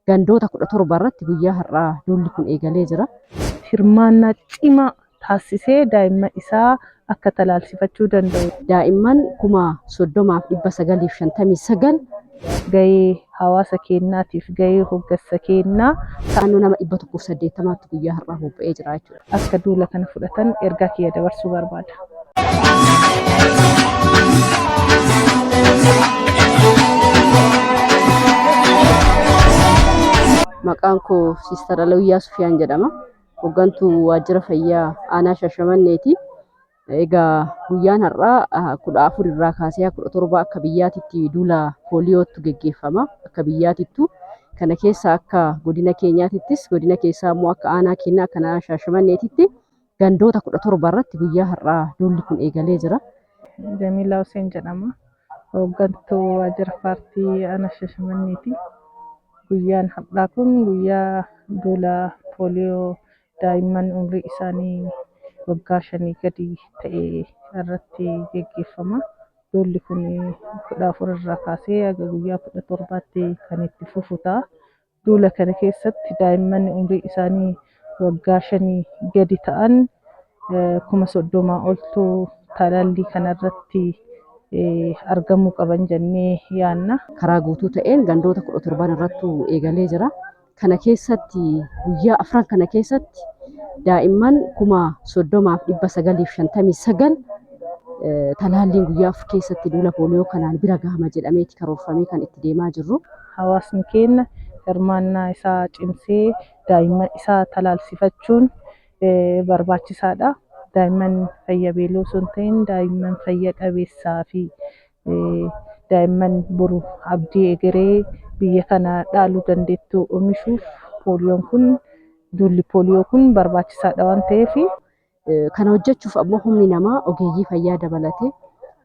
gandoota 17 irratti guyyaa har'aa duulli kun eegalee jira. Hirmaannaa cimaa taasisee daa'imman isaa akka talaalsifachuu danda'u. Daa'imman 30,959 gahee hawaasa keenyaatiif gahee hoggansa keenyaa naannoo nama 180tti guyyaa har'aa bobba'ee jira jechuudha. Akka duula kana fudhatan ergaa kiyya dabarsuu barbaada. Maqaan koo Sister Alawiyyaa Sufiyaan jedhama. Hoggantuu waajjira fayyaa aanaa Shashamanneeti. Egaa guyyaan har'aa 14 irraa kaasee 17 akka biyyaatitti duula pooliyootu geggeeffama. Akka biyyaatittu kana keessa akka godina keenyaatittis godina keessaa immoo akka aanaa keenyaa akka aanaa Shashamanneetitti gandoota 17 irratti guyyaa har'aa duulli kun eegalee jira. Jamilaa Hussein jedhama. Hoggantuu waajjira paartii aanaa Shashamanneeti. Guyyaan har'aa kun guyyaa duula pooliyoo daa'imman umrii isaanii waggaa 5 gadi ta'e irratti geggeeffama. Duulli kun 14 irraa kaasee hanga guyyaa 17tti kan itti fufu ta'a. Duula kana keessatti daa'imman umrii isaanii waggaa 5 gadi ta'an 30,000 oltu talaallii kanarratti argamuu qaban jennee yaadna. Karaa guutuu ta'een gandoota 17 irratti eegalee jira. Kana keessatti guyyaa afran kana keessatti daa'imman 30,959 talaalliin guyyaa afur keessatti duula pooliyoo kanaan bira gahama jedhameeti karoorfamee kan itti deemaa jirru. Hawaasni keenya hirmaannaa isaa cimsee daa'imman isaa talaalsifachuun barbaachisaadha. Daa'imman fayya beeloo osoo hin ta'in daa'imman fayya qabeessaa fi daa'imman boru abdii egeree biyya kana dhaaluu dandeettu oomishuuf duulli pooliyoo kun barbaachisaadha waan ta'eef. Kana hojjechuuf ammoo humni namaa ogeeyyii fayyaa dabalatee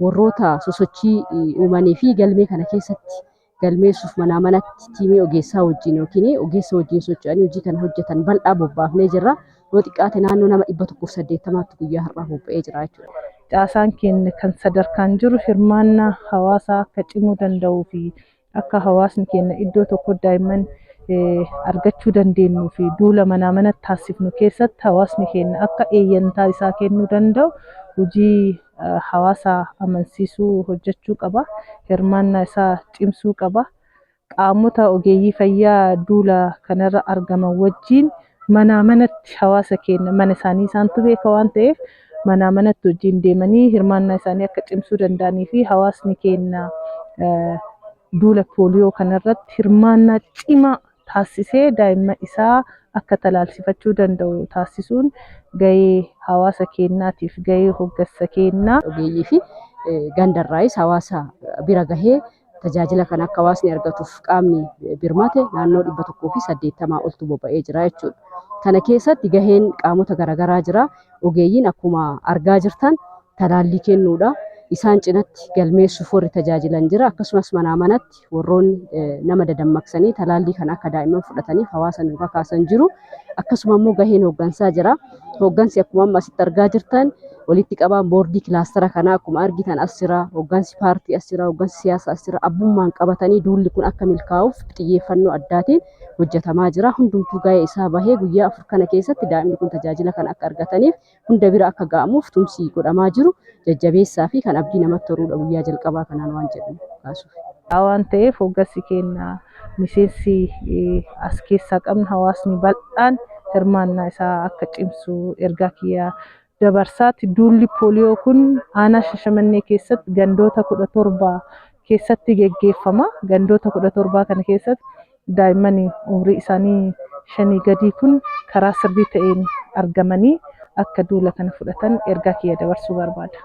warroota sosochii uumanii fi galmee kana keessatti galmeessuuf manaa manatti tiimii ogeessaa wajjin yookiin ogeessa wajjin socho'anii hojii kana hojjetan bal'aa bobbaafnee jirra. Yoo xiqqaate naannoo nama 180tti guyyaa har'aa bobba'ee jira jechuudha. Caasaan keenya kan sadarkaan jiru hirmaannaa hawaasaa akka cimuu danda'uu fi akka hawaasni keenya iddoo tokko daa'imman argachuu dandeenyuu fi duula manaa manatti taasifnu keessatti hawaasni keenya akka eeyyantaa isaa kennuu danda'u hojii hawaasaa amansiisuu hojjechuu qaba. Hirmaannaa isaa cimsuu qaba. Qaamota ogeeyyii fayyaa duula kanarra argaman wajjin manaa manatti hawaasa keenya mana isaanii isaantu beeka waan ta'eef manaa manatti wajjin deemanii hirmaannaa isaanii akka cimsuu danda'anii fi hawaasni keenya duula pooliyoo kanarratti hirmaannaa cimaa taasisee daa'imman isaa akka talaalsifachuu danda'u taasisuun gahee hawaasa keenyaatiif gahee hoggansa keenyaa. Ogeeyyii fi gandarraayis hawaasa bira gahee tajaajila kana akka hawaasni argatuuf qaamni birmate naannoo 180 oltu bobba'ee jira jechuudha. Kana keessatti gaheen qaamota garaagaraa jira. Ogeeyyiin akkuma argaa jirtan talaallii kennuudha. Isaan cinatti galmeessuuf warri tajaajilan jira. Akkasumas manaa manatti warroonni nama dadammaqsanii talaallii kana akka daa'imman fudhataniif hawaasa nu kakaasan jiru. Akkasuma immoo gaheen hoggansaa jira. Hoggansi akkuma amma asitti argaa jirtan walitti qabaan boordii kilaastara kanaa akkuma argitan as jira. Hoggansi paartii as jira. Hoggansi siyaasaa as jira. Abbummaan qabatanii duulli kun akka milkaa'uuf xiyyeeffannoo addaatiin hojjetamaa jira. Hundumtuu gahee isaa bahee guyyaa afur kana keessatti daa'imni kun tajaajila kana akka argataniif hunda bira akka ga'amuuf tumsi godhamaa jiru. Jajjabeessaa fi kan abdii namatti horuudha guyyaa jalqabaa kanaan waan jedhamu kaasuuf. Waan ta'eef hoggansi keenya miseensi as keessaa qabnu hawaasni bal'aan hirmaannaa isaa akka cimsu ergaa kiyya dabarsaati. Duulli pooliyoo kun aanaa Shashamannee keessatti gandoota 17 keessatti geggeeffama. Gandoota 17 kana keessatti daa'imman umrii isaanii 5 gadii kun karaa sirrii ta'een argamanii akka duula kana fudhatan ergaa kiyya dabarsuu barbaada.